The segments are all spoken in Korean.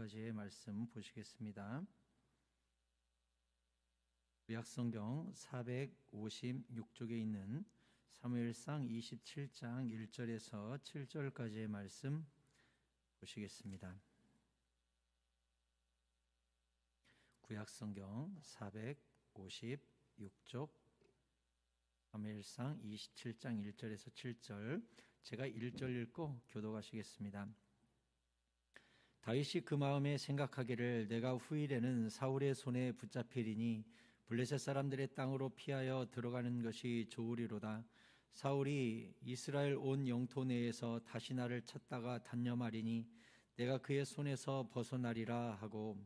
7절까지의 말씀 보시겠습니다. 구약성경 456쪽에 있는 사무엘상 27장 1절에서 7절까지의 말씀 보시겠습니다. 구약성경 456쪽 사무엘상 27장 1절에서 7절, 제가 1절 읽고 교독하시겠습니다. 다윗이 그 마음에 생각하기를 내가 후일에는 사울의 손에 붙잡히리니 블레셋 사람들의 땅으로 피하여 들어가는 것이 좋으리로다. 사울이 이스라엘 온 영토 내에서 다시 나를 찾다가 단념하리니 내가 그의 손에서 벗어나리라 하고,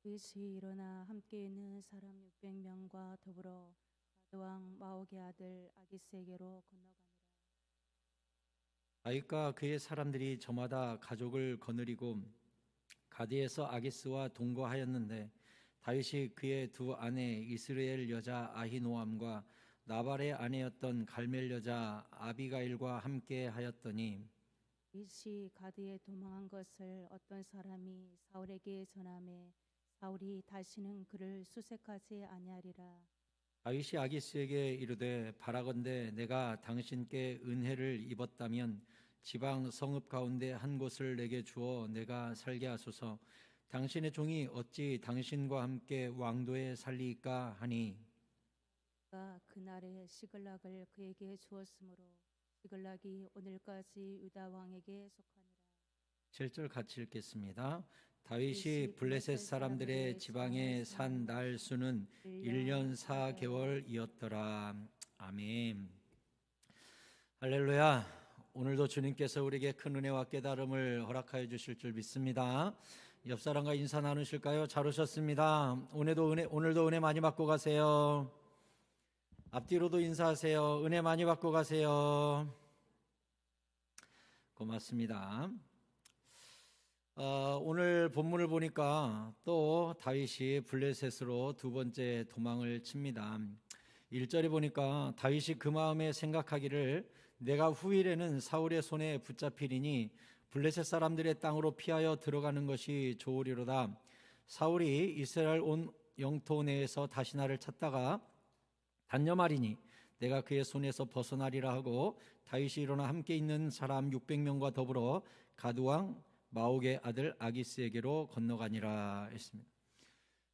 다윗이 일어나 함께 있는 사람 600명과 더불어 가드왕 마옥의 아들 아기스에게로 건너가니라. 다윗과 그의 사람들이 저마다 가족을 거느리고 가드에서 아기스와 동거하였는데, 다윗이 그의 두 아내 이스라엘 여자 아히노암과 나발의 아내였던 갈멜 여자 아비가일과 함께 하였더니, 다윗이 가드에 도망한 것을 어떤 사람이 사울에게 전하매 사울이 다시는 그를 수색하지 아니하리라. 다윗이 아기스에게 이르되 바라건대 내가 당신께 은혜를 입었다면 지방 성읍 가운데 한 곳을 내게 주어 내가 살게 하소서. 당신의 종이 어찌 당신과 함께 왕도에 살리까 하니, 그가 그날에 시글락을 그에게 주었으므로 시글락이 오늘까지 유다 왕에게 속하니라. 7절 같이 읽겠습니다. 다윗이 블레셋 사람들의 지방에 산 날 수는 1년 4개월이었더라. 아멘. 할렐루야. 오늘도 주님께서 우리에게 큰 은혜와 깨달음을 허락하여 주실 줄 믿습니다. 옆 사람과 인사 나누실까요? 잘 오셨습니다. 오늘도 은혜 많이 받고 가세요. 앞뒤로도 인사하세요. 은혜 많이 받고 가세요. 고맙습니다. 오늘 본문을 보니까 또 다윗이 블레셋으로 두 번째 도망을 칩니다. 1절에 보니까 다윗이 그 마음에 생각하기를 내가 후일에는 사울의 손에 붙잡히리니 블레셋 사람들의 땅으로 피하여 들어가는 것이 좋으리로다. 사울이 이스라엘 온 영토 내에서 다시 나를 찾다가 단념하리니 내가 그의 손에서 벗어나리라 하고, 다윗이 일어나 함께 있는 사람 600명과 더불어 가드왕 마옥의 아들 아기스에게로 건너가니라 했습니다.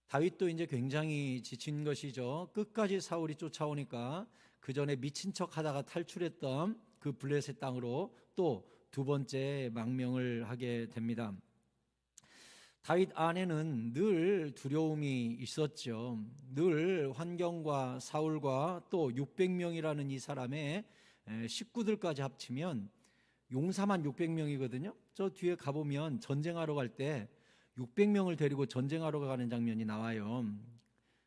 다윗도 이제 굉장히 지친 것이죠. 끝까지 사울이 쫓아오니까 그 전에 미친 척 하다가 탈출했던 그 블레셋 땅으로 또 두 번째 망명을 하게 됩니다. 다윗 안에는 늘 두려움이 있었죠. 늘 환경과 사울과 또 600명이라는 이 사람의 식구들까지 합치면 용사만 600명이거든요. 저 뒤에 가보면 전쟁하러 갈 때 600명을 데리고 전쟁하러 가는 장면이 나와요.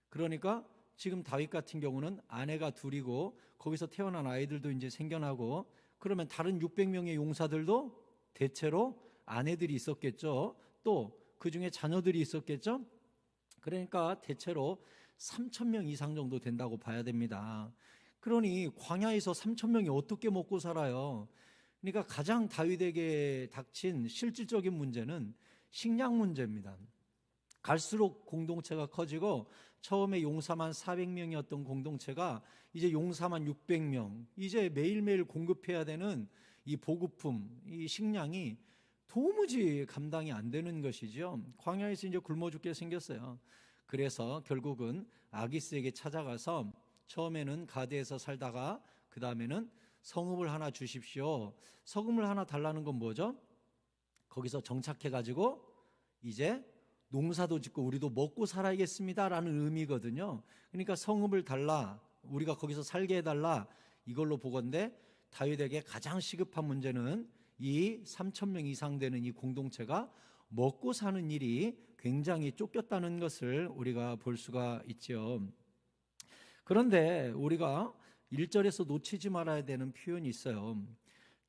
그러니까 지금 다윗 같은 경우는 아내가 둘이고 거기서 태어난 아이들도 이제 생겨나고, 그러면 다른 600명의 용사들도 대체로 아내들이 있었겠죠. 또 그 중에 자녀들이 있었겠죠. 그러니까 대체로 3,000명 이상 정도 된다고 봐야 됩니다. 그러니 광야에서 3,000명이 어떻게 먹고 살아요? 그러니까 가장 다윗에게 닥친 실질적인 문제는 식량 문제입니다. 갈수록 공동체가 커지고 처음에 용사만 400명이었던 공동체가 이제 용사만 600명, 이제 매일매일 공급해야 되는 이 보급품, 이 식량이 도무지 감당이 안 되는 것이죠. 광야에서 이제 굶어 죽게 생겼어요. 그래서 결국은 아기스에게 찾아가서 처음에는 가드에서 살다가 그 다음에는 성읍을 하나 주십시오. 성읍을 하나 달라는 건 뭐죠? 거기서 정착해가지고 이제 농사도 짓고 우리도 먹고 살아야겠습니다라는 의미거든요. 그러니까 성읍을 달라, 우리가 거기서 살게 해달라, 이걸로 보건대 다윗에게 가장 시급한 문제는 이 3,000명 이상 되는 이 공동체가 먹고 사는 일이 굉장히 쫓겼다는 것을 우리가 볼 수가 있죠. 그런데 우리가 1절에서 놓치지 말아야 되는 표현이 있어요.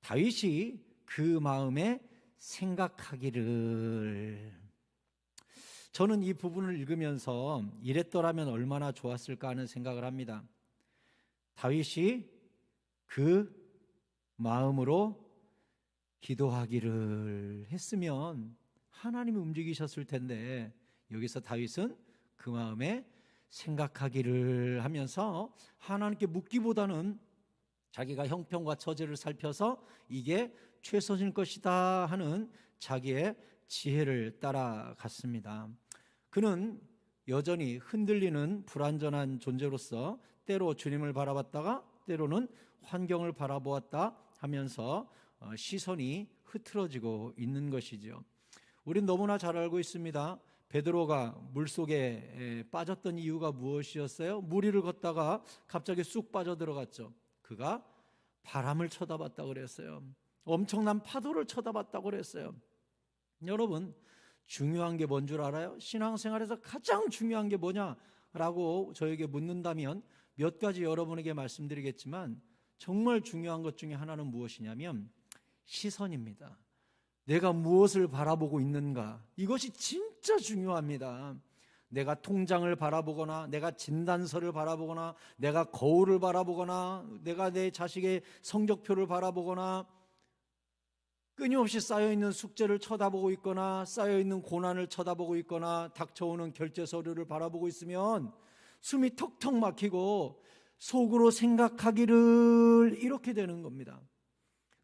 다윗이 그 마음에 생각하기를. 저는 이 부분을 읽으면서 이랬더라면 얼마나 좋았을까 하는 생각을 합니다. 다윗이 그 마음으로 기도하기를 했으면 하나님이 움직이셨을 텐데 여기서 다윗은 그 마음에 생각하기를 하면서 하나님께 묻기보다는 자기가 형편과 처지를 살펴서 이게 최선일 것이다 하는 자기의 지혜를 따라갔습니다. 그는 여전히 흔들리는 불완전한 존재로서 때로 주님을 바라봤다가 때로는 환경을 바라보았다 하면서 시선이 흐트러지고 있는 것이죠. 우린 너무나 잘 알고 있습니다. 베드로가 물속에 빠졌던 이유가 무엇이었어요? 물 위를 걷다가 갑자기 쑥 빠져들어갔죠. 그가 바람을 쳐다봤다고 그랬어요. 엄청난 파도를 쳐다봤다고 그랬어요. 여러분, 중요한 게 뭔 줄 알아요? 신앙생활에서 가장 중요한 게 뭐냐라고 저에게 묻는다면 몇 가지 여러분에게 말씀드리겠지만 정말 중요한 것 중에 하나는 무엇이냐면 시선입니다. 내가 무엇을 바라보고 있는가, 이것이 진짜 중요합니다. 내가 통장을 바라보거나 내가 진단서를 바라보거나 내가 거울을 바라보거나 내가 내 자식의 성적표를 바라보거나 끊임없이 쌓여있는 숙제를 쳐다보고 있거나 쌓여있는 고난을 쳐다보고 있거나 닥쳐오는 결제 서류를 바라보고 있으면 숨이 턱턱 막히고 속으로 생각하기를 이렇게 되는 겁니다.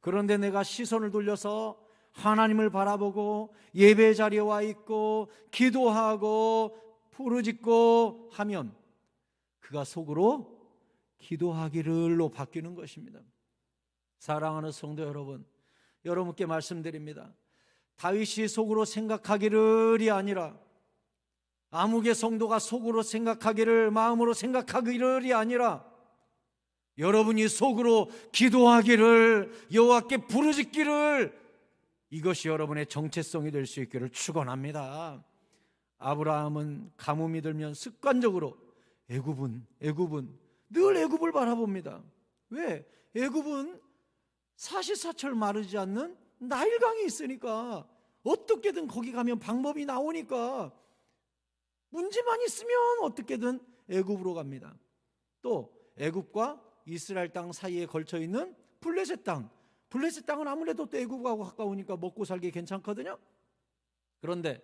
그런데 내가 시선을 돌려서 하나님을 바라보고 예배 자리에 와 있고 기도하고 부르짖고 하면 그가 속으로 기도하기를로 바뀌는 것입니다. 사랑하는 성도 여러분, 여러분께 말씀드립니다. 다윗이 속으로 생각하기를이 아니라 아무개 성도가 속으로 생각하기를, 마음으로 생각하기를이 아니라 여러분이 속으로 기도하기를, 여호와께 부르짖기를, 이것이 여러분의 정체성이 될 수 있기를 축원합니다. 아브라함은 가뭄이 들면 습관적으로 애굽은 늘 애굽을 바라봅니다. 왜? 애굽은 사시사철 마르지 않는 나일강이 있으니까 어떻게든 거기 가면 방법이 나오니까 문제만 있으면 어떻게든 애굽으로 갑니다. 또 애굽과 이스라엘 땅 사이에 걸쳐 있는 블레셋 땅, 블레셋 땅은 아무래도 또 애굽하고 가까우니까 먹고 살기 괜찮거든요. 그런데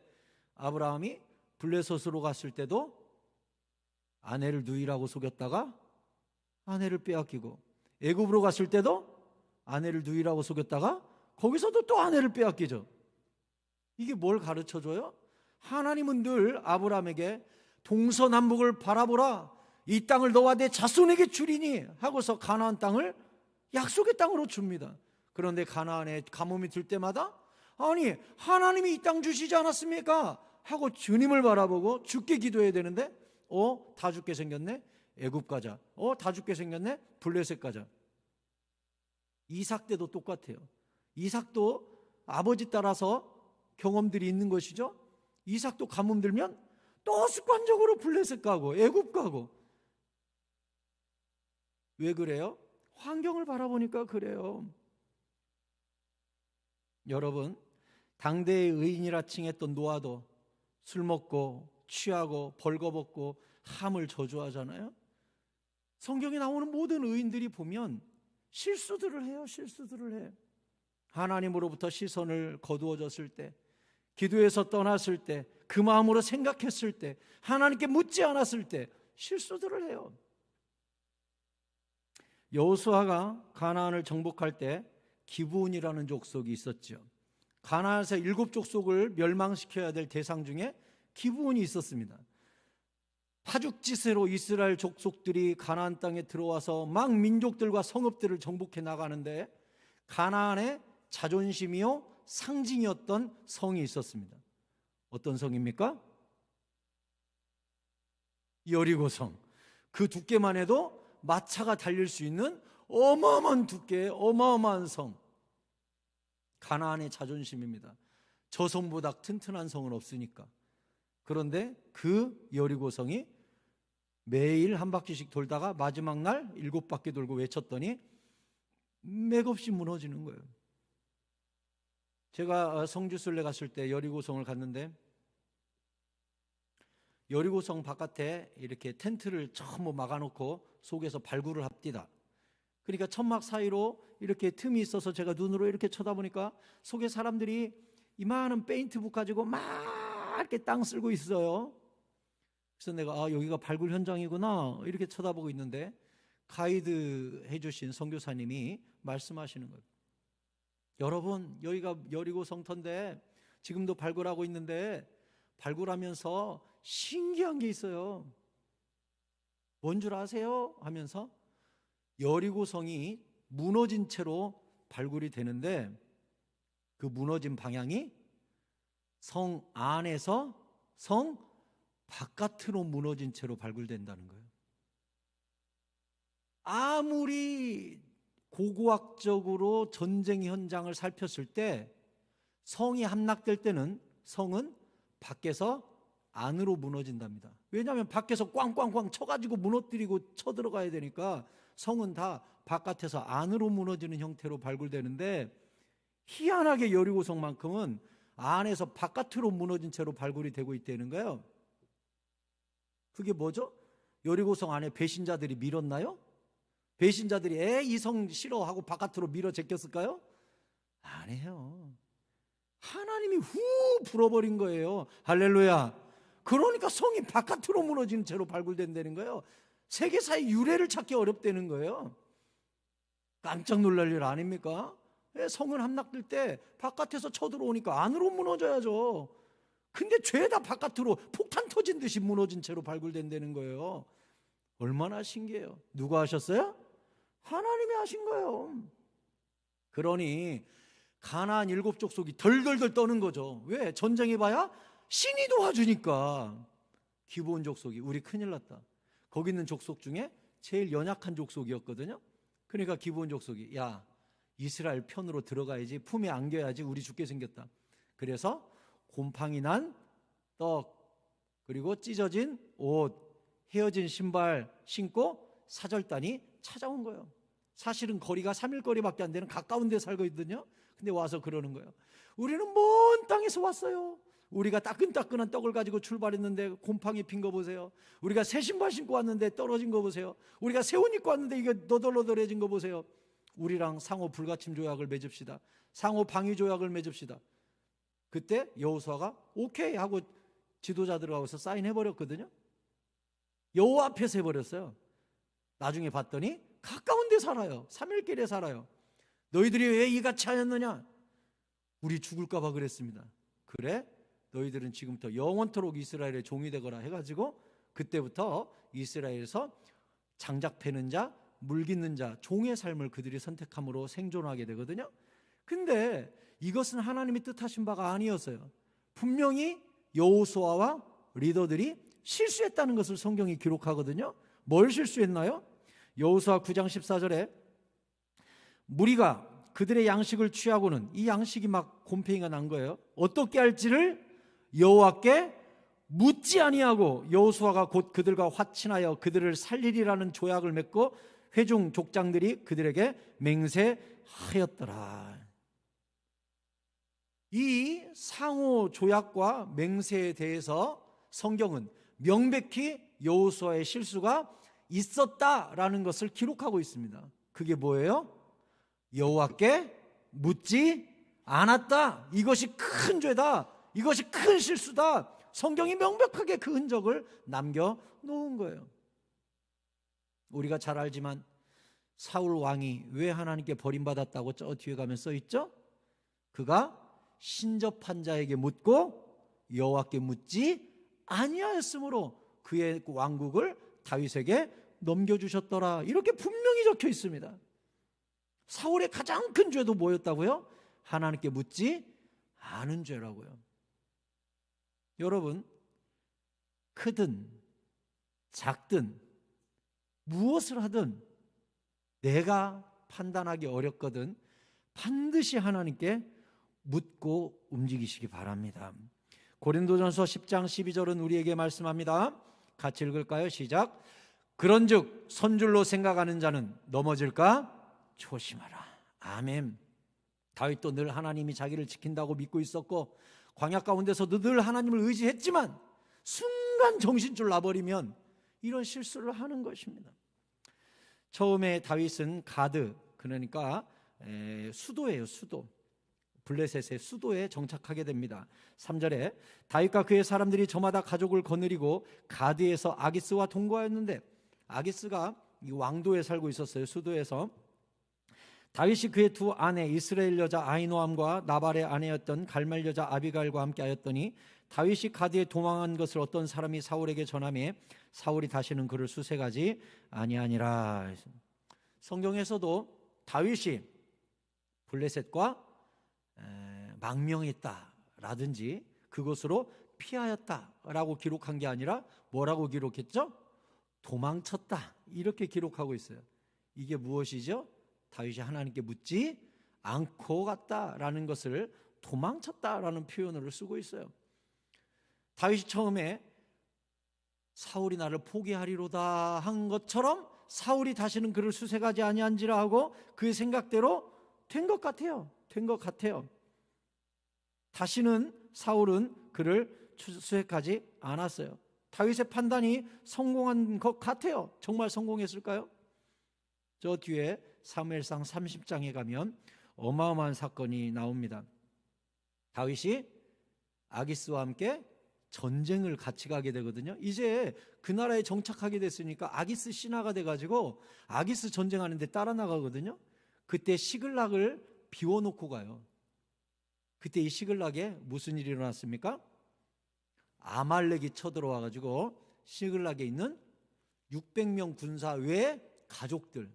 아브라함이 블레셋으로 갔을 때도 아내를 누이라고 속였다가 아내를 빼앗기고, 애굽으로 갔을 때도 아내를 누이라고 속였다가 거기서도 또 아내를 빼앗기죠. 이게 뭘 가르쳐줘요? 하나님은 늘 아브라함에게 동서남북을 바라보라, 이 땅을 너와 내 자손에게 주리니 하고서 가나안 땅을 약속의 땅으로 줍니다. 그런데 가나안에 가뭄이 들 때마다 아니 하나님이 이 땅 주시지 않았습니까? 하고 주님을 바라보고 죽게 기도해야 되는데 다 죽게 생겼네, 애굽 가자. 다 죽게 생겼네, 블레셋 가자. 이삭 때도 똑같아요. 이삭도 아버지 따라서 경험들이 있는 것이죠. 이삭도 가뭄 들면 또 습관적으로 블레셋 가고 애굽 가고. 왜 그래요? 환경을 바라보니까 그래요. 여러분, 당대의 의인이라 칭했던 노아도 술 먹고 취하고 벌거벗고 함을 저주하잖아요. 성경에 나오는 모든 의인들이 보면 실수들을 해요. 실수들을 해. 하나님으로부터 시선을 거두어졌을 때, 기도에서 떠났을 때, 그 마음으로 생각했을 때, 하나님께 묻지 않았을 때 실수들을 해요. 여호수아가 가나안을 정복할 때 기브온이라는 족속이 있었죠. 가나안에서 7족속을 멸망시켜야 될 대상 중에 기브온이 있었습니다. 파죽지세로 이스라엘 족속들이 가나안 땅에 들어와서 막 민족들과 성읍들을 정복해 나가는데 가나안의 자존심이요 상징이었던 성이 있었습니다. 어떤 성입니까? 여리고성. 그 두께만 해도 마차가 달릴 수 있는 어마어마한 두께의 어마어마한 성, 가나안의 자존심입니다. 저 성보다 튼튼한 성은 없으니까. 그런데 그 여리고성이 매일 한 바퀴씩 돌다가 마지막 날 7바퀴 돌고 외쳤더니 맥없이 무너지는 거예요. 제가 성주순례 갔을 때 여리고성을 갔는데 여리고성 바깥에 이렇게 텐트를 전부 막아놓고 속에서 발굴을 합디다. 그러니까 천막 사이로 이렇게 틈이 있어서 제가 눈으로 이렇게 쳐다보니까 속에 사람들이 이만한 페인트북 가지고 막 이렇게 땅 쓸고 있어요. 그래서 내가 여기가 발굴 현장이구나 이렇게 쳐다보고 있는데 가이드 해주신 선교사님이 말씀하시는 거예요. 여러분, 여기가 여리고 성터인데 지금도 발굴하고 있는데 발굴하면서 신기한 게 있어요. 뭔 줄 아세요? 하면서 여리고 성이 무너진 채로 발굴이 되는데 그 무너진 방향이 성 안에서 성 바깥으로 무너진 채로 발굴된다는 거예요. 아무리 고고학적으로 전쟁 현장을 살폈을 때 성이 함락될 때는 성은 밖에서 안으로 무너진답니다. 왜냐하면 밖에서 꽝꽝꽝 쳐가지고 무너뜨리고 쳐들어가야 되니까 성은 다 바깥에서 안으로 무너지는 형태로 발굴되는데 희한하게 여리고성만큼은 안에서 바깥으로 무너진 채로 발굴이 되고 있다는 거예요. 그게 뭐죠? 여리고성 안에 배신자들이 밀었나요? 배신자들이 이 성 싫어하고 바깥으로 밀어 제꼈을까요? 아니에요. 하나님이 후 불어버린 거예요. 할렐루야. 그러니까 성이 바깥으로 무너지는 채로 발굴된다는 거예요. 세계사의 유래를 찾기 어렵다는 거예요. 깜짝 놀랄 일 아닙니까? 성은 함락될 때 바깥에서 쳐들어오니까 안으로 무너져야죠. 근데 죄다 바깥으로 폭탄 터진 듯이 무너진 채로 발굴된다는 거예요. 얼마나 신기해요. 누가 하셨어요? 하나님이 하신 거예요. 그러니 가나안 7족속이 덜덜덜 떠는 거죠. 왜? 전쟁해봐야 신이 도와주니까. 기브온 족속이 우리 큰일 났다. 거기 있는 족속 중에 제일 연약한 족속이었거든요. 그러니까 기브온 족속이 야, 이스라엘 편으로 들어가야지, 품에 안겨야지, 우리 죽게 생겼다. 그래서 곰팡이 난 떡, 그리고 찢어진 옷, 헤어진 신발 신고 사절단이 찾아온 거예요. 사실은 거리가 3일 거리밖에 안 되는 가까운 데 살고 있거든요. 근데 와서 그러는 거예요. 우리는 먼 땅에서 왔어요. 우리가 따끈따끈한 떡을 가지고 출발했는데 곰팡이 핀 거 보세요. 우리가 새 신발 신고 왔는데 떨어진 거 보세요. 우리가 새 옷 입고 왔는데 이게 너덜너덜해진 거 보세요. 우리랑 상호 불가침 조약을 맺읍시다. 상호 방위 조약을 맺읍시다. 그때 여호수아가 오케이 하고 지도자들하고 사인해버렸거든요. 여호와 앞에서 해버렸어요. 나중에 봤더니 가까운 데 살아요. 3일길에 살아요. 너희들이 왜 이같이 하였느냐? 우리 죽을까 봐 그랬습니다. 그래? 너희들은 지금부터 영원토록 이스라엘의 종이 되거라 해가지고 그때부터 이스라엘에서 장작 패는 자, 물 깃는 자, 종의 삶을 그들이 선택함으로 생존하게 되거든요. 근데 이것은 하나님이 뜻하신 바가 아니었어요. 분명히 여호수아와 리더들이 실수했다는 것을 성경이 기록하거든요. 뭘 실수했나요? 여호수아 9장 14절에 무리가 그들의 양식을 취하고는, 이 양식이 막 곰팡이가 난 거예요. 어떻게 할지를 여호와께 묻지 아니하고 여호수아가 곧 그들과 화친하여 그들을 살리리라는 조약을 맺고 회중 족장들이 그들에게 맹세하였더라. 이 상호 조약과 맹세에 대해서 성경은 명백히 여호수아의 실수가 있었다라는 것을 기록하고 있습니다. 그게 뭐예요? 여호와께 묻지 않았다. 이것이 큰 죄다. 이것이 큰 실수다. 성경이 명백하게 그 흔적을 남겨놓은 거예요. 우리가 잘 알지만 사울 왕이 왜 하나님께 버림받았다고 저 뒤에 가면 써있죠? 그가 신접한 자에게 묻고 여호와께 묻지 아니하였으므로 그의 왕국을 다윗에게 넘겨주셨더라. 이렇게 분명히 적혀 있습니다. 사울의 가장 큰 죄도 뭐였다고요? 하나님께 묻지 않은 죄라고요. 여러분, 크든 작든 무엇을 하든 내가 판단하기 어렵거든 반드시 하나님께 묻고 움직이시기 바랍니다. 고린도전서 10장 12절은 우리에게 말씀합니다. 같이 읽을까요? 시작. 그런즉 선줄로 생각하는 자는 넘어질까 조심하라. 아멘. 다윗도 늘 하나님이 자기를 지킨다고 믿고 있었고 광야 가운데서도 늘 하나님을 의지했지만 순간 정신줄 나버리면 이런 실수를 하는 것입니다. 처음에 다윗은 가드, 그러니까 수도예요. 수도. 블레셋의 수도에 정착하게 됩니다. 3절에 다윗과 그의 사람들이 저마다 가족을 거느리고 가드에서 아기스와 동거하였는데, 아기스가 이 왕도에 살고 있었어요. 수도에서. 다윗이 그의 두 아내 이스라엘 여자 아히노암과 나발의 아내였던 갈멜 여자 아비갈과 함께 하였더니 다윗이 가드에 도망한 것을 어떤 사람이 사울에게 전하매 사울이 다시는 그를 수색하지 아니하니라. 성경에서도 다윗이 블레셋과 망명했다라든지 그것으로 피하였다라고 기록한 게 아니라 뭐라고 기록했죠? 도망쳤다, 이렇게 기록하고 있어요. 이게 무엇이죠? 다윗이 하나님께 묻지 않고 갔다라는 것을 도망쳤다라는 표현으로 쓰고 있어요. 다윗이 처음에 사울이 나를 포기하리로다 한 것처럼 사울이 다시는 그를 수색하지 아니한지라 하고 그의 생각대로 된 것 같아요. 다시는 사울은 그를 수색하지 않았어요. 다윗의 판단이 성공한 것 같아요. 정말 성공했을까요? 저 뒤에 사무엘상 30장에 가면 어마어마한 사건이 나옵니다. 다윗이 아기스와 함께 전쟁을 같이 가게 되거든요. 이제 그 나라에 정착하게 됐으니까 아기스 신하가 돼가지고 아기스 전쟁하는데 따라 나가거든요. 그때 시글락을 비워놓고 가요. 그때 이 시글락에 무슨 일이 일어났습니까? 아말렉이 쳐들어와가지고 시글락에 있는 600명 군사 외에 가족들,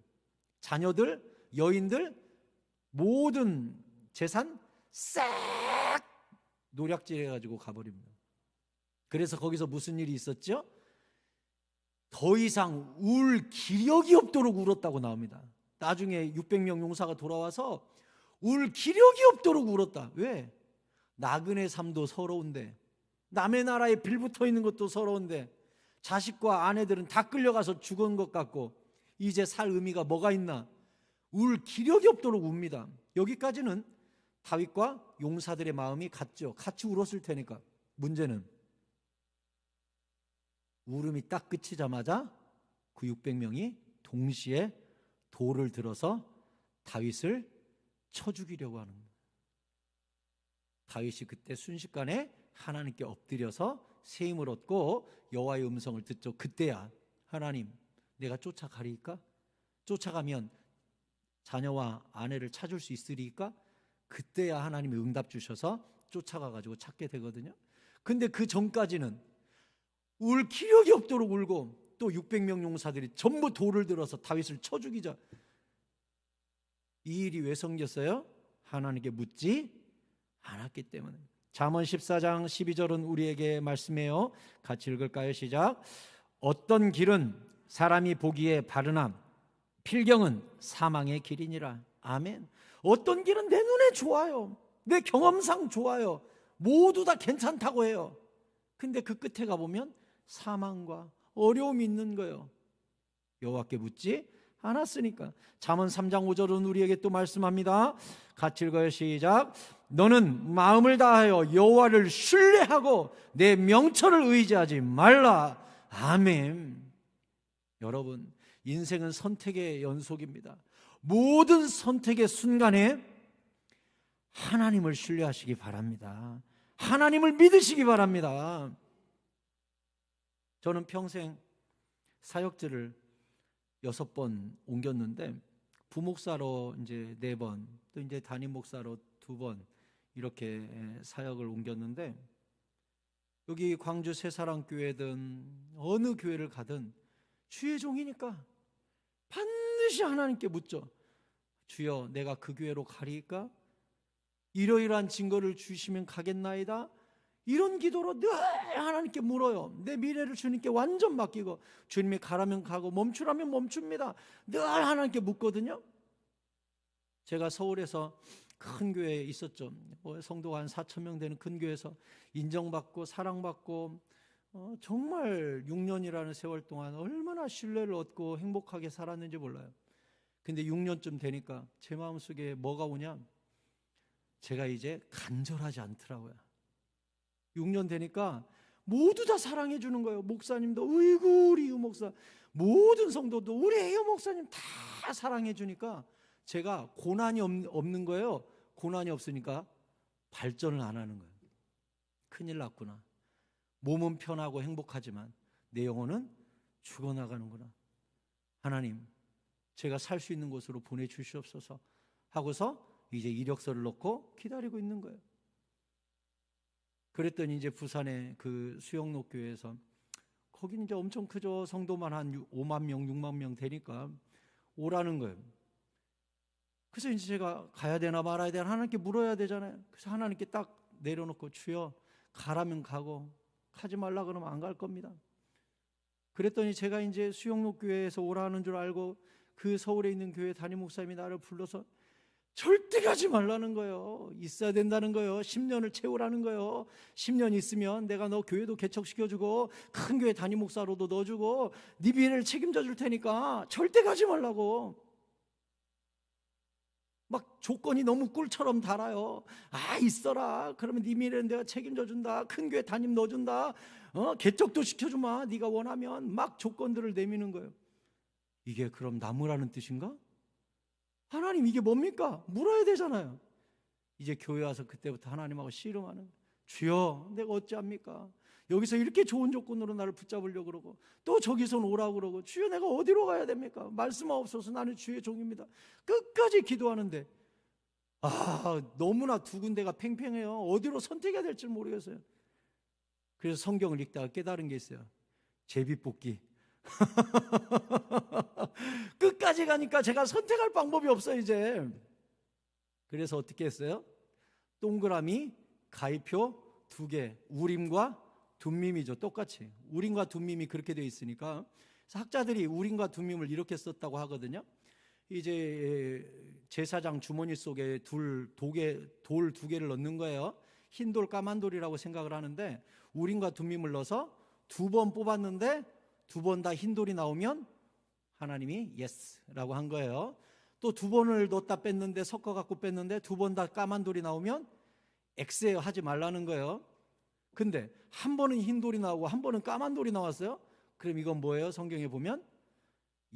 자녀들, 여인들 모든 재산 싹 노략질해가지고 가버립니다. 그래서 거기서 무슨 일이 있었죠? 더 이상 울 기력이 없도록 울었다고 나옵니다. 나중에 600명 용사가 돌아와서 울 기력이 없도록 울었다. 왜? 나그네 삶도 서러운데, 남의 나라에 빌붙어 있는 것도 서러운데, 자식과 아내들은 다 끌려가서 죽은 것 같고 이제 살 의미가 뭐가 있나? 울 기력이 없도록 웁니다. 여기까지는 다윗과 용사들의 마음이 같죠. 같이 울었을 테니까. 문제는 울음이 딱 그치자마자 그 600명이 동시에 돌을 들어서 다윗을 쳐 죽이려고 하는 거예요. 다윗이 그때 순식간에 하나님께 엎드려서 새 힘을 얻고 여호와의 음성을 듣죠. 그때야 하나님, 내가 쫓아가리까? 쫓아가면 자녀와 아내를 찾을 수 있으리까? 그때야 하나님이 응답 주셔서 쫓아가가지고 찾게 되거든요. 근데 그 전까지는 울 기력이 없도록 울고 또 600명 용사들이 전부 돌을 들어서 다윗을 쳐 죽이자. 이 일이 왜 생겼어요? 하나님께 묻지 않았기 때문에. 잠언 14장 12절은 우리에게 말씀해요. 같이 읽을까요? 시작. 어떤 길은 사람이 보기에 바르나 필경은 사망의 길이니라. 아멘. 어떤 길은 내 눈에 좋아요. 내 경험상 좋아요. 모두 다 괜찮다고 해요. 근데 그 끝에 가보면 사망과 어려움이 있는 거예요. 여호와께 묻지 않았으니까. 잠언 3장 5절은 우리에게 또 말씀합니다. 같이 읽어요. 시작. 너는 마음을 다하여 여호와를 신뢰하고 내 명철을 의지하지 말라. 아멘. 여러분, 인생은 선택의 연속입니다. 모든 선택의 순간에 하나님을 신뢰하시기 바랍니다. 하나님을 믿으시기 바랍니다. 저는 평생 사역지를 6번 옮겼는데 부목사로 이제 4번, 또 이제 담임 목사로 2번 이렇게 사역을 옮겼는데, 여기 광주 새사랑교회든 어느 교회를 가든 주의 종이니까 반드시 하나님께 묻죠. 주여, 내가 그 교회로 가리까? 이러이러한 증거를 주시면 가겠나이다. 이런 기도로 늘 하나님께 물어요. 내 미래를 주님께 완전 맡기고, 주님이 가라면 가고 멈추라면 멈춥니다. 늘 하나님께 묻거든요. 제가 서울에서 큰 교회에 있었죠. 성도가 한 4,000명 되는 큰 교회에서 인정받고 사랑받고 정말 6년이라는 세월 동안 얼마나 신뢰를 얻고 행복하게 살았는지 몰라요. 근데 6년쯤 되니까 제 마음속에 뭐가 오냐? 제가 이제 간절하지 않더라고요. 6년 되니까 모두 다 사랑해 주는 거예요. 목사님도, 으이구 우리 유 목사, 모든 성도도 우리 유 목사님 다 사랑해 주니까 제가 고난이 없는 거예요. 고난이 없으니까 발전을 안 하는 거예요. 큰일 났구나. 몸은 편하고 행복하지만 내 영혼은 죽어나가는구나. 하나님, 제가 살 수 있는 곳으로 보내주시옵소서 하고서 이제 이력서를 넣고 기다리고 있는 거예요. 그랬더니 이제 부산의 그 수영록 교회에서, 거기는 이제 엄청 크죠. 성도만 한 5만 명, 6만 명 되니까 오라는 거예요. 그래서 이제 제가 가야 되나 말아야 되나 하나님께 물어야 되잖아요. 그래서 하나님께 딱 내려놓고, 주여, 가라면 가고 가지 말라 그러면 안 갈 겁니다. 그랬더니 제가 이제 수영록 교회에서 오라는 줄 알고 그 서울에 있는 교회 담임 목사님이 나를 불러서 절대 가지 말라는 거예요. 있어야 된다는 거예요. 10년을 채우라는 거예요. 10년 있으면 내가 너 교회도 개척시켜주고 큰 교회 담임 목사로도 넣어주고 네 미래를 책임져 줄 테니까 절대 가지 말라고. 막 조건이 너무 꿀처럼 달아요. 아, 있어라. 그러면 네 미래는 내가 책임져 준다. 큰 교회 담임 넣어준다. 개척도 시켜주마. 네가 원하면. 막 조건들을 내미는 거예요. 이게 그럼 나무라는 뜻인가? 하나님, 이게 뭡니까? 물어야 되잖아요. 이제 교회 와서 그때부터 하나님하고 씨름하는, 주여, 내가 어찌합니까? 여기서 이렇게 좋은 조건으로 나를 붙잡으려고 그러고 또 저기선 오라고 그러고, 주여, 내가 어디로 가야 됩니까? 말씀하옵소서. 나는 주의 종입니다. 끝까지 기도하는데 너무나 두 군데가 팽팽해요. 어디로 선택해야 될지 모르겠어요. 그래서 성경을 읽다가 깨달은 게 있어요. 제비뽑기. 끝까지 가니까 제가 선택할 방법이 없어요 이제. 그래서 어떻게 했어요? 동그라미 가위표 2개, 우림과 둠밈이죠. 똑같이 우림과 둠밈이 그렇게 되어 있으니까, 학자들이 우림과 둠밈을 이렇게 썼다고 하거든요. 이제 제사장 주머니 속에 돌 2개를 넣는 거예요. 흰 돌, 까만 돌이라고 생각을 하는데, 우림과 둠밈을 넣어서 2번 뽑았는데 2번 다 흰 돌이 나오면 하나님이 예스라고 한 거예요. 또 2번을 넣었다 뺐는데, 섞어 갖고 뺐는데 2번 다 까만 돌이 나오면 X예요. 하지 말라는 거예요. 근데 한 번은 흰 돌이 나오고 한 번은 까만 돌이 나왔어요. 그럼 이건 뭐예요? 성경에 보면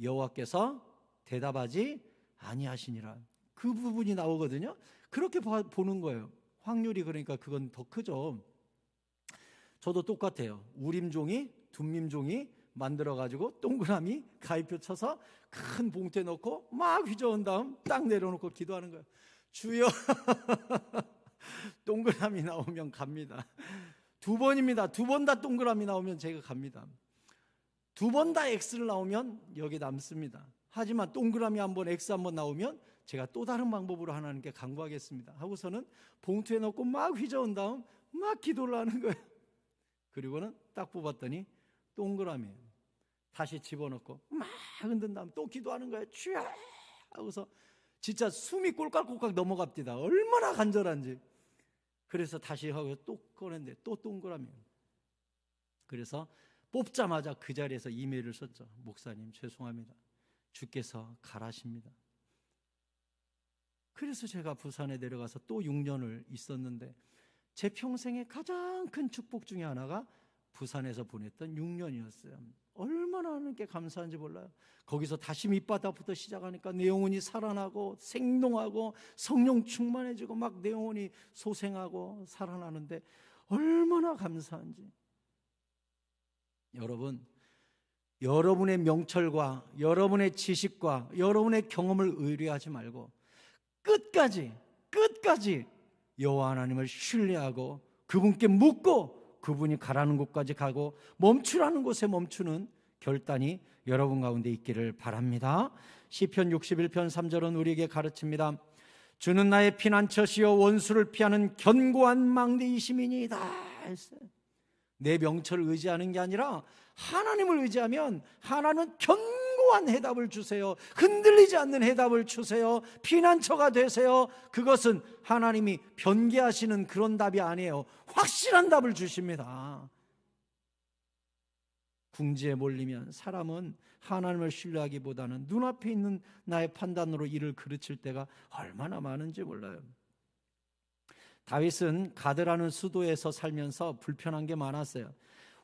여호와께서 대답하지 아니하시니라, 그 부분이 나오거든요. 그렇게 보는 거예요. 확률이, 그러니까 그건 더 크죠. 저도 똑같아요. 우림종이 둠밈종이 만들어가지고 동그라미 가위표 쳐서 큰 봉투에 넣고 막 휘저은 다음 딱 내려놓고 기도하는 거예요. 주여. 동그라미 나오면 갑니다. 2번입니다. 2번 다 동그라미 나오면 제가 갑니다. 2번 다 X를 나오면 여기 남습니다. 하지만 동그라미 한번, X 한번 나오면 제가 또 다른 방법으로 하나님께 간구하겠습니다 하고서는 봉투에 넣고 막 휘저은 다음 막 기도를 하는 거예요. 그리고는 딱 뽑았더니 동그라미예요. 다시 집어넣고 막 흔든 다음 또 기도하는 거예요. 주여 하고서 진짜 숨이 꼴깍꼴깍 넘어갑니다. 얼마나 간절한지. 그래서 다시 하고 또 꺼냈는데 또 동그라미예요. 그래서 뽑자마자 그 자리에서 이메일을 썼죠. 목사님, 죄송합니다. 주께서 가라십니다. 그래서 제가 부산에 내려가서 또 6년을 있었는데, 제 평생의 가장 큰 축복 중에 하나가 부산에서 보냈던 6년이었어요. 얼마나 하나님께 감사한지 몰라요. 거기서 다시 밑바닥부터 시작하니까 내 영혼이 살아나고 생동하고 성령 충만해지고 막 내 영혼이 소생하고 살아나는데 얼마나 감사한지. 여러분, 여러분의 명철과 여러분의 지식과 여러분의 경험을 의뢰하지 말고 끝까지 여호와 하나님을 신뢰하고 그분께 묻고 그분이 가라는 곳까지 가고 멈추라는 곳에 멈추는 결단이 여러분 가운데 있기를 바랍니다. 시편 61편 3절은 우리에게 가르칩니다. 주는 나의 피난처시여 원수를 피하는 견고한 망대이심이니이다 했어요. 내 명철을 의지하는 게 아니라 하나님을 의지하면 하나님은 견고한 해답을 주세요. 흔들리지 않는 해답을 주세요. 피난처가 되세요. 그것은 하나님이 변개하시는 그런 답이 아니에요. 확실한 답을 주십니다. 궁지에 몰리면 사람은 하나님을 신뢰하기보다는 눈앞에 있는 나의 판단으로 일을 그르칠 때가 얼마나 많은지 몰라요. 다윗은 가드라는 수도에서 살면서 불편한 게 많았어요.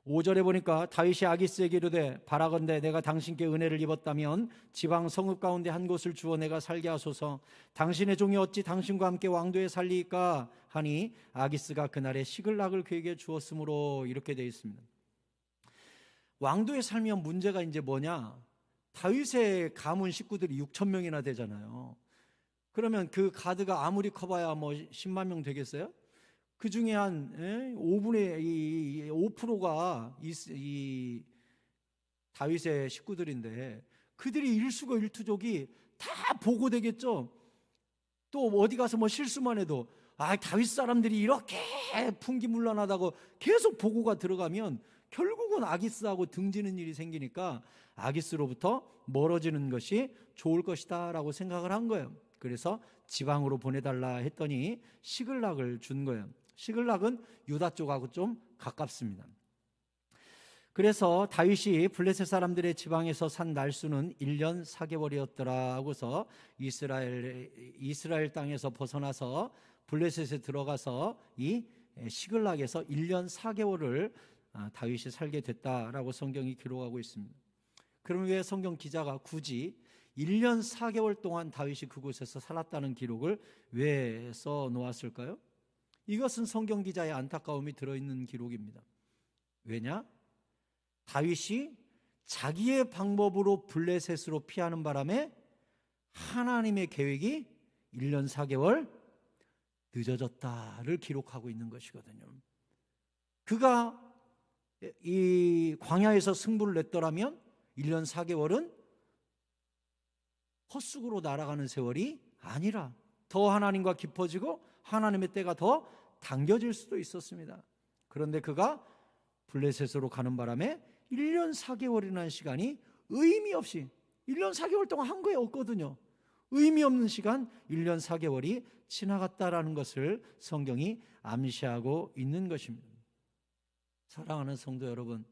5절에 보니까 다윗이 아기스에게 이르되 바라건대 내가 당신께 은혜를 입었다면 지방 성읍 가운데 한 곳을 주어 내가 살게 하소서. 당신의 종이 어찌 당신과 함께 왕도에 살리까 하니 아기스가 그날에 시글락을 그에게 주었으므로. 이렇게 되어 있습니다. 왕도에 살면 문제가 이제 뭐냐? 다윗의 가문 식구들이 6천 명이나 되잖아요. 그러면 그 가드가 아무리 커봐야 뭐 10만 명 되겠어요? 그 중에 한 5분의 5%가 이 다윗의 식구들인데 그들이 일수고일투족이 다 보고되겠죠. 또 어디 가서 뭐 실수만 해도 다윗 사람들이 이렇게 풍기문란하다고 계속 보고가 들어가면 결국은 아기스하고 등지는 일이 생기니까 아기스로부터 멀어지는 것이 좋을 것이다 라고 생각을 한 거예요. 그래서 지방으로 보내달라 했더니 시글락을 준 거예요. 시글락은 유다 쪽하고 좀 가깝습니다. 그래서 다윗이 블레셋 사람들의 지방에서 산 날수는 1년 4개월이었더라 하고서 이스라엘 땅에서 벗어나서 블레셋에 들어가서 이 시글락에서 1년 4개월을 다윗이 살게 됐다라고 성경이 기록하고 있습니다. 그럼 왜 성경 기자가 굳이 1년 4개월 동안 다윗이 그곳에서 살았다는 기록을 왜 써놓았을까요? 이것은 성경 기자의 안타까움이 들어있는 기록입니다. 왜냐? 다윗이 자기의 방법으로 블레셋으로 피하는 바람에 하나님의 계획이 1년 4개월 늦어졌다를 기록하고 있는 것이거든요. 그가 이 광야에서 승부를 냈더라면 1년 4개월은 헛수고로 날아가는 세월이 아니라 더 하나님과 깊어지고 하나님의 때가 더 당겨질 수도 있었습니다. 그런데 그가 블레셋으로 가는 바람에 1년 4개월이라는 시간이 의미 없이 1년 4개월 동안 한 거에 없거든요. 의미 없는 시간 1년 4개월이 지나갔다라는 것을 성경이 암시하고 있는 것입니다. 사랑하는 성도 여러분,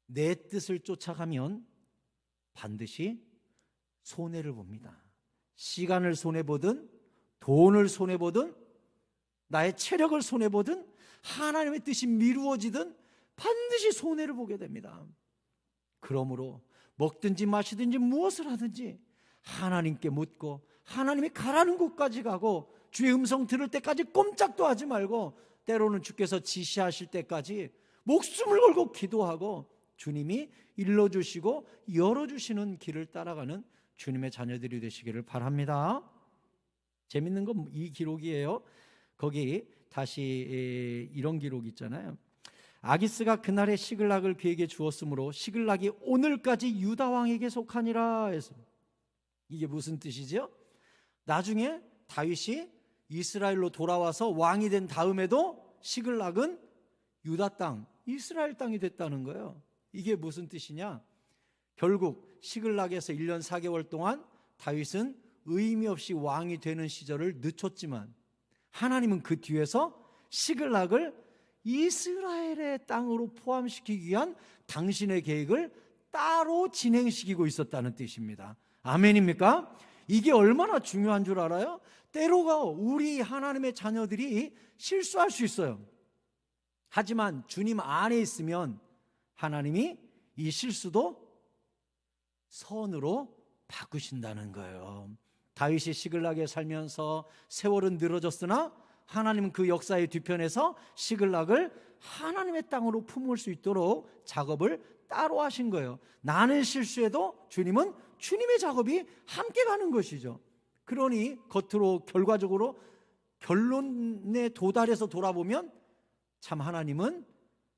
내 뜻을 쫓아가면 반드시 손해를 봅니다. 시간을 손해보든 돈을 손해보든 나의 체력을 손해보든 하나님의 뜻이 미루어지든 반드시 손해를 보게 됩니다. 그러므로 먹든지 마시든지 무엇을 하든지 하나님께 묻고 하나님이 가라는 곳까지 가고 주의 음성 들을 때까지 꼼짝도 하지 말고 때로는 주께서 지시하실 때까지 목숨을 걸고 기도하고 주님이 일러주시고 열어주시는 길을 따라가는 주님의 자녀들이 되시기를 바랍니다. 재밌는 건 이 기록이에요. 거기 다시 이런 기록이 있잖아요. 아기스가 그날의 시글락을 그에게 주었으므로 시글락이 오늘까지 유다 왕에게 속하니라 해서 이게 무슨 뜻이죠? 나중에 다윗이 이스라엘로 돌아와서 왕이 된 다음에도 시글락은 유다 땅, 이스라엘 땅이 됐다는 거예요. 이게 무슨 뜻이냐? 결국 시글락에서 1년 4개월 동안 다윗은 의미 없이 왕이 되는 시절을 늦췄지만 하나님은 그 뒤에서 시글락을 이스라엘의 땅으로 포함시키기 위한 당신의 계획을 따로 진행시키고 있었다는 뜻입니다. 아멘입니까? 이게 얼마나 중요한 줄 알아요? 때로가 우리 하나님의 자녀들이 실수할 수 있어요. 하지만 주님 안에 있으면 하나님이 이 실수도 선으로 바꾸신다는 거예요. 다윗이 시글락에 살면서 세월은 늘어졌으나 하나님은 그 역사의 뒤편에서 시글락을 하나님의 땅으로 품을 수 있도록 작업을 따로 하신 거예요. 나는 실수해도 주님은 주님의 작업이 함께 가는 것이죠. 그러니 겉으로 결과적으로 결론에 도달해서 돌아보면 참 하나님은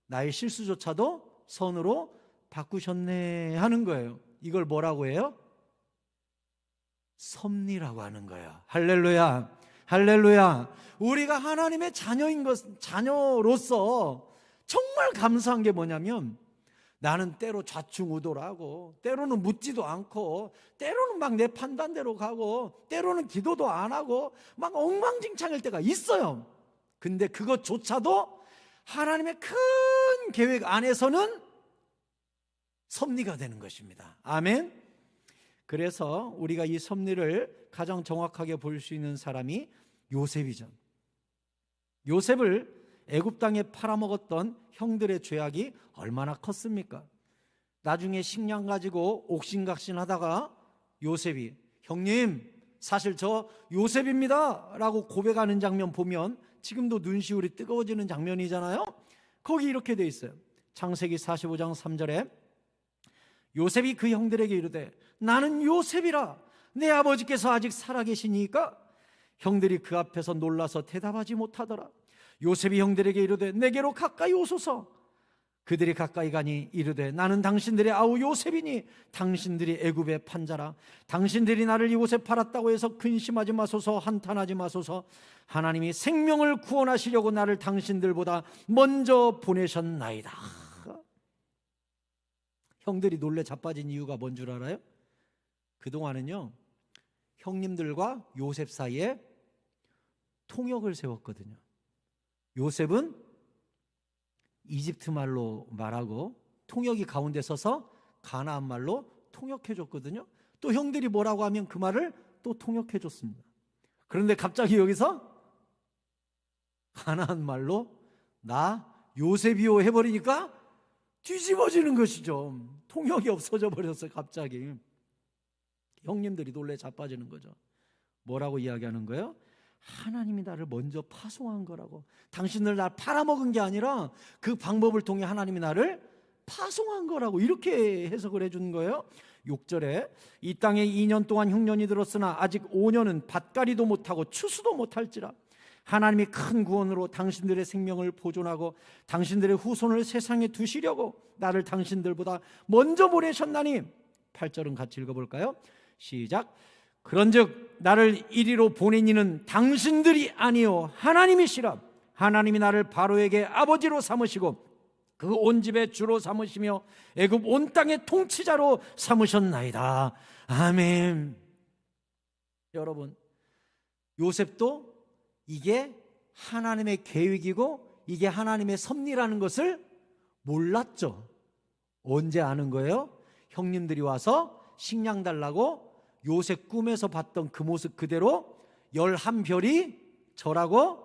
나의 실수조차도 선으로 바꾸셨네 하는 거예요. 이걸 뭐라고 해요? 섭리라고 하는 거예요. 할렐루야, 할렐루야. 우리가 하나님의 자녀로서 정말 감사한 게 뭐냐면 나는 때로 좌충우돌하고 때로는 묻지도 않고 때로는 막 내 판단대로 가고 때로는 기도도 안 하고 막 엉망진창일 때가 있어요. 근데 그것조차도 하나님의 큰 계획 안에서는 섭리가 되는 것입니다. 아멘. 그래서 우리가 이 섭리를 가장 정확하게 볼 수 있는 사람이 요셉이죠. 요셉을 애굽 땅에 팔아먹었던 형들의 죄악이 얼마나 컸습니까? 나중에 식량 가지고 옥신각신하다가 요셉이 형님 사실 저 요셉입니다 라고 고백하는 장면 보면 지금도 눈시울이 뜨거워지는 장면이잖아요. 거기 이렇게 돼 있어요. 창세기 45장 3절에 요셉이 그 형들에게 이르되 나는 요셉이라 내 아버지께서 아직 살아계시니까 형들이 그 앞에서 놀라서 대답하지 못하더라. 요셉이 형들에게 이르되 내게로 가까이 오소서. 그들이 가까이 가니 이르되 나는 당신들의 아우 요셉이니 당신들이 애굽의 판자라. 당신들이 나를 이곳에 팔았다고 해서 근심하지 마소서, 한탄하지 마소서. 하나님이 생명을 구원하시려고 나를 당신들보다 먼저 보내셨나이다. 형들이 놀래 자빠진 이유가 뭔 줄 알아요? 그동안은요 형님들과 요셉 사이에 통역을 세웠거든요. 요셉은 이집트 말로 말하고 통역이 가운데 서서 가나안 말로 통역해 줬거든요. 또 형들이 뭐라고 하면 그 말을 또 통역해 줬습니다. 그런데 갑자기 여기서 가나안 말로 나 요셉이요 해버리니까 뒤집어지는 것이죠. 통역이 없어져 버렸어요. 갑자기 형님들이 놀래 자빠지는 거죠. 뭐라고 이야기하는 거예요? 하나님이 나를 먼저 파송한 거라고. 당신들 날 팔아먹은 게 아니라 그 방법을 통해 하나님이 나를 파송한 거라고 이렇게 해석을 해준 거예요. 6절에 이 땅에 2년 동안 흉년이 들었으나 아직 5년은 밭갈이도 못하고 추수도 못할지라. 하나님이 큰 구원으로 당신들의 생명을 보존하고 당신들의 후손을 세상에 두시려고 나를 당신들보다 먼저 보내셨나니. 8절은 같이 읽어볼까요? 시작. 그런즉 나를 이리로 보낸 이는 당신들이 아니요 하나님이시라. 하나님이 나를 바로에게 아버지로 삼으시고 그 온 집의 주로 삼으시며 애굽 온 땅의 통치자로 삼으셨나이다. 아멘. 여러분, 요셉도 이게 하나님의 계획이고 이게 하나님의 섭리라는 것을 몰랐죠. 언제 아는 거예요? 형님들이 와서 식량 달라고 요셉 꿈에서 봤던 그 모습 그대로 11별이 저라고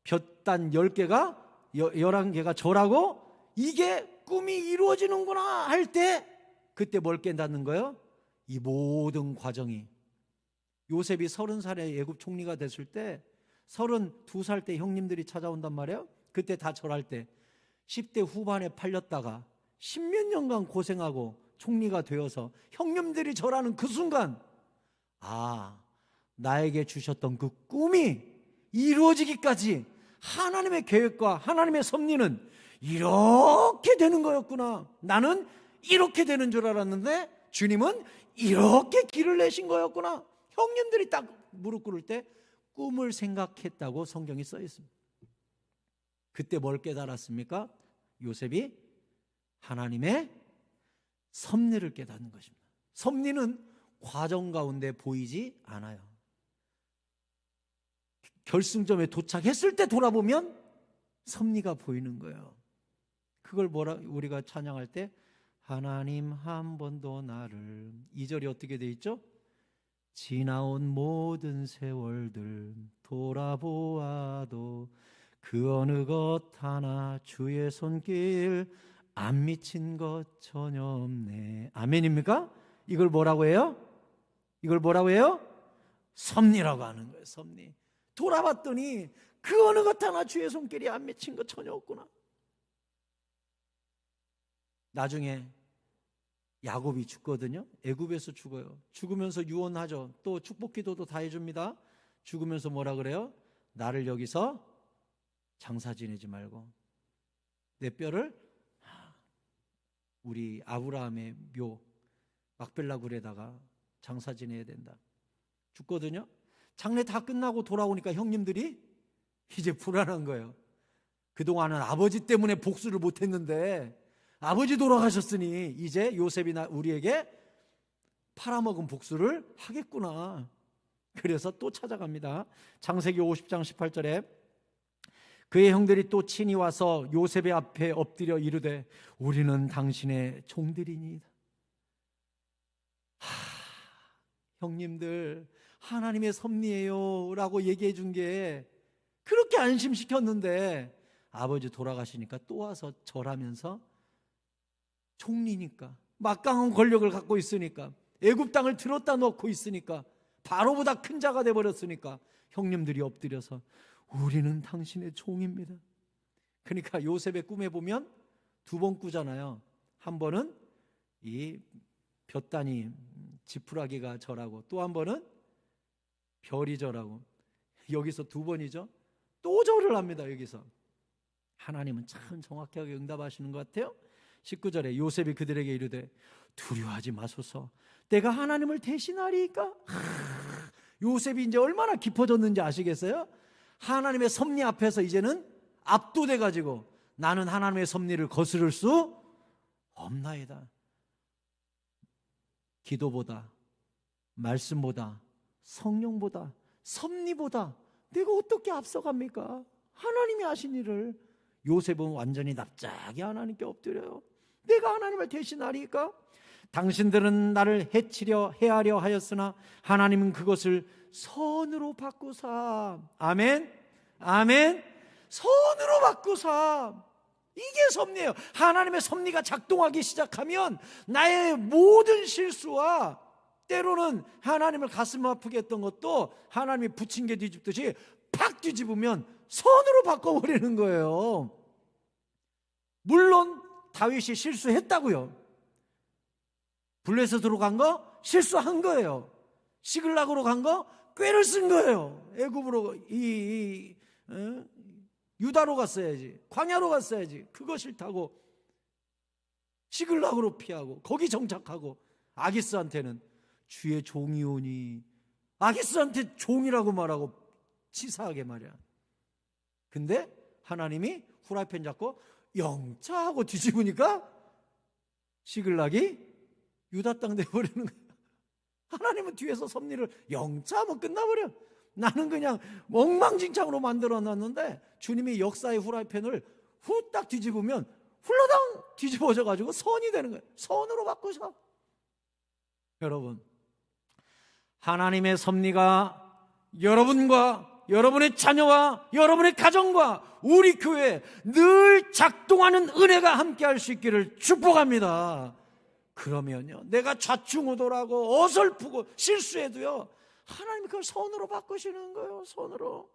볕단 10개가 11개가 저라고 이게 꿈이 이루어지는구나 할 때 그때 뭘 깨닫는 거예요? 이 모든 과정이 요셉이 30살에 애굽 총리가 됐을 때 32살 때 형님들이 찾아온단 말이에요. 그때 다 절할 때 10대 후반에 팔렸다가 10몇 년간 고생하고 총리가 되어서 형님들이 절하는 그 순간 아, 나에게 주셨던 그 꿈이 이루어지기까지 하나님의 계획과 하나님의 섭리는 이렇게 되는 거였구나. 나는 이렇게 되는 줄 알았는데 주님은 이렇게 길을 내신 거였구나. 형님들이 딱 무릎 꿇을 때 꿈을 생각했다고 성경이 써 있습니다. 그때 뭘 깨달았습니까? 요셉이 하나님의 섭리를 깨닫는 것입니다. 섭리는 과정 가운데 보이지 않아요. 결승점에 도착했을 때 돌아보면 섭리가 보이는 거예요. 그걸 우리가 찬양할 때 하나님 한 번도 나를 2절이 어떻게 돼 있죠? 지나온 모든 세월들 돌아보아도 그 어느 것 하나 주의 손길 안 미친 것 전혀 없네. 아멘입니까? 이걸 뭐라고 해요? 이걸 뭐라고 해요? 섭리라고 하는 거예요. 섭리. 돌아봤더니 그 어느 것 하나 주의 손길이 안 미친 것 전혀 없구나. 나중에 야곱이 죽거든요. 애굽에서 죽어요. 죽으면서 유언하죠. 또 축복기도도 다 해줍니다. 죽으면서 뭐라 그래요? 나를 여기서 장사 지내지 말고 내 뼈를 우리 아브라함의 묘 막벨라 굴에다가 장사 지내야 된다. 죽거든요. 장례 다 끝나고 돌아오니까 형님들이 이제 불안한 거예요. 그동안은 아버지 때문에 복수를 못했는데 아버지 돌아가셨으니 이제 요셉이나 우리에게 팔아먹은 복수를 하겠구나. 그래서 또 찾아갑니다. 창세기 50장 18절에 그의 형들이 또 친히 와서 요셉의 앞에 엎드려 이르되 우리는 당신의 종들이니이다. 형님들 하나님의 섭리예요 라고 얘기해 준 게 그렇게 안심시켰는데 아버지 돌아가시니까 또 와서 절하면서 총리니까 막강한 권력을 갖고 있으니까 애굽 땅을 들었다 놓고 있으니까 바로보다 큰 자가 돼버렸으니까 형님들이 엎드려서 우리는 당신의 종입니다. 그러니까 요셉의 꿈에 보면 두 번 꾸잖아요. 한 번은 이 볕단이 지푸라기가 절하고 또 한 번은 별이 절하고 여기서 두 번이죠. 또 절을 합니다. 여기서 하나님은 참 정확하게 응답하시는 것 같아요. 19절에 요셉이 그들에게 이르되 두려워하지 마소서 내가 하나님을 대신하리이까. 요셉이 이제 얼마나 깊어졌는지 아시겠어요? 하나님의 섭리 앞에서 이제는 압도돼 가지고 나는 하나님의 섭리를 거스를 수 없나이다. 기도보다 말씀보다 성령보다 섭리보다 내가 어떻게 앞서갑니까? 하나님이 하신 일을. 요셉은 완전히 납작이 하나님께 엎드려요. 내가 하나님을 대신하리까? 당신들은 나를 해하려 하였으나 하나님은 그것을 선으로 바꾸사. 아멘 아멘. 선으로 바꾸사. 이게 섭리예요. 하나님의 섭리가 작동하기 시작하면 나의 모든 실수와 때로는 하나님을 가슴 아프게 했던 것도 하나님이 부침개 뒤집듯이 팍 뒤집으면 선으로 바꿔버리는 거예요. 물론 다윗이 실수했다고요. 블레셋으로 간 거 실수한 거예요. 시글락으로 간 거 꾀를 쓴 거예요. 애굽으로 유다로 갔어야지, 광야로 갔어야지. 그거 싫다고 시글락으로 피하고 거기 정착하고 아기스한테는 주의 종이오니, 아기스한테 종이라고 말하고 치사하게 말이야. 근데 하나님이 후라이팬 잡고 영차하고 뒤집으니까 시글락이 유다 땅 돼버리는 거야. 하나님은 뒤에서 섭리를 영차하면 끝나버려. 나는 그냥 엉망진창으로 만들어놨는데 주님이 역사의 후라이팬을 후딱 뒤집으면 훌러당 뒤집어져 가지고 선이 되는 거예요. 선으로 바꾸셔. 여러분, 하나님의 섭리가 여러분과 여러분의 자녀와 여러분의 가정과 우리 교회에 늘 작동하는 은혜가 함께할 수 있기를 축복합니다. 그러면요, 내가 좌충우돌하고 어설프고 실수해도요, 하나님이 그걸 선으로 바꾸시는 거예요. 선으로.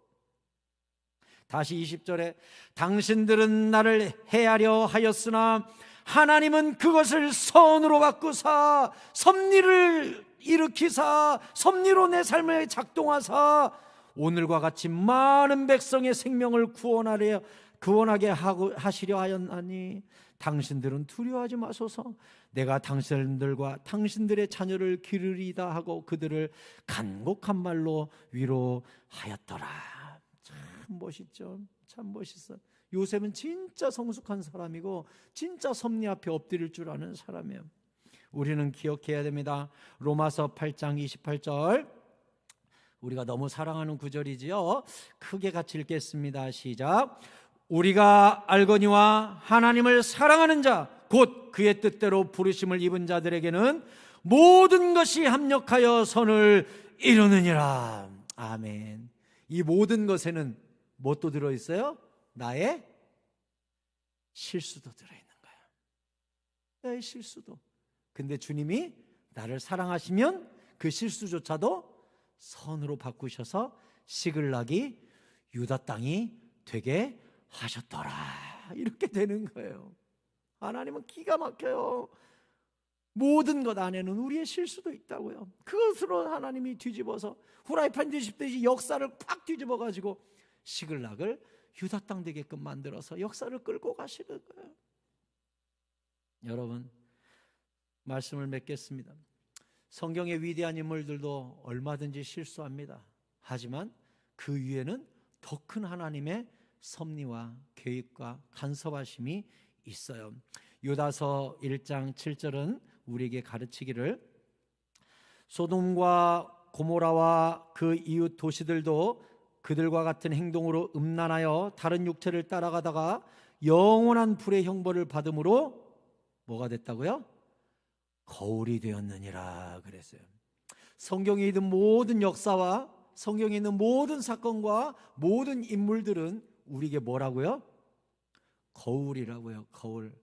다시 20절에 당신들은 나를 해하려 하였으나 하나님은 그것을 선으로 바꾸사 섭리를 일으키사 섭리로 내 삶을 작동하사 오늘과 같이 많은 백성의 생명을 구원하게 하시려 하였나니 당신들은 두려워하지 마소서. 내가 당신들과 당신들의 자녀를 기르리다 하고 그들을 간곡한 말로 위로하였더라. 참 멋있죠. 참 멋있어. 요셉은 진짜 성숙한 사람이고 진짜 섭리 앞에 엎드릴 줄 아는 사람이에요. 우리는 기억해야 됩니다. 로마서 8장 28절, 우리가 너무 사랑하는 구절이지요. 크게 같이 읽겠습니다. 시작. 우리가 알거니와 하나님을 사랑하는 자 곧 그의 뜻대로 부르심을 입은 자들에게는 모든 것이 합력하여 선을 이루느니라. 아멘. 이 모든 것에는 뭣도 들어있어요? 나의 실수도 들어있는 거야. 나의 실수도. 근데 주님이 나를 사랑하시면 그 실수조차도 선으로 바꾸셔서 시글락이 유다 땅이 되게 하셨더라. 이렇게 되는 거예요. 하나님은 기가 막혀요. 모든 것 안에는 우리의 실수도 있다고요. 그것으로 하나님이 뒤집어서 후라이팬 뒤집듯이 역사를 팍 뒤집어가지고 시글락을 유다 땅 되게끔 만들어서 역사를 끌고 가시는 거예요. 여러분, 말씀을 맺겠습니다. 성경의 위대한 인물들도 얼마든지 실수합니다. 하지만 그 위에는 더 큰 하나님의 섭리와 계획과 간섭하심이 있어요. 유다서 1장 7절은 우리에게 가르치기를 소돔과 고모라와 그 이웃 도시들도 그들과 같은 행동으로 음란하여 다른 육체를 따라가다가 영원한 불의 형벌을 받음으로 뭐가 됐다고요? 거울이 되었느니라 그랬어요. 성경에 있는 모든 역사와 성경에 있는 모든 사건과 모든 인물들은 우리에게 뭐라고요? 거울이라고요. 거울.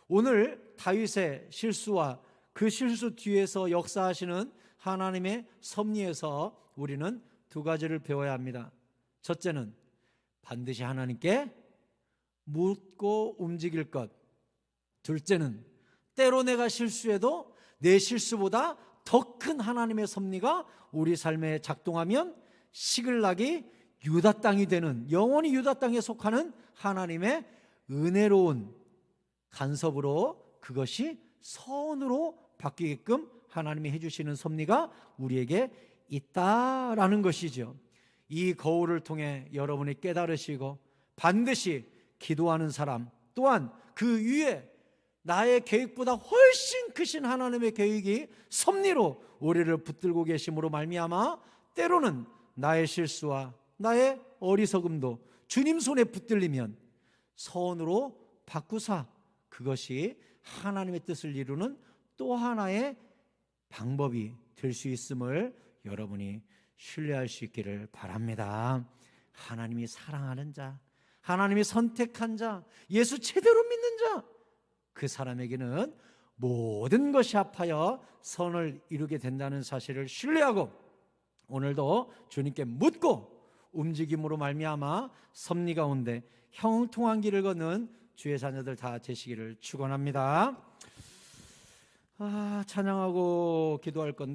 오늘 다윗의 실수와 그 실수 뒤에서 역사하시는 하나님의 섭리에서 우리는 두 가지를 배워야 합니다. 첫째는 반드시 하나님께 묻고 움직일 것. 둘째는 때로 내가 실수해도 내 실수보다 더 큰 하나님의 섭리가 우리 삶에 작동하면 시글락이 유다 땅이 되는, 영원히 유다 땅에 속하는 하나님의 은혜로운 간섭으로 그것이 선으로 바뀌게끔 하나님이 해주시는 섭리가 우리에게 있다라는 것이죠. 이 거울을 통해 여러분이 깨달으시고 반드시 기도하는 사람, 또한 그 위에 나의 계획보다 훨씬 크신 하나님의 계획이 섭리로 우리를 붙들고 계심으로 말미암아 때로는 나의 실수와 나의 어리석음도 주님 손에 붙들리면 선으로 바꾸사 그것이 하나님의 뜻을 이루는 또 하나의 방법이 될 수 있음을 여러분이 신뢰할 수 있기를 바랍니다. 하나님이 사랑하는 자, 하나님이 선택한 자, 예수 제대로 믿는 자, 그 사람에게는 모든 것이 합하여 선을 이루게 된다는 사실을 신뢰하고 오늘도 주님께 묻고 움직임으로 말미암아 섭리 가운데 형통한 길을 걷는 주의 자녀들 다 되시기를 축원합니다. 찬양하고 기도할 건데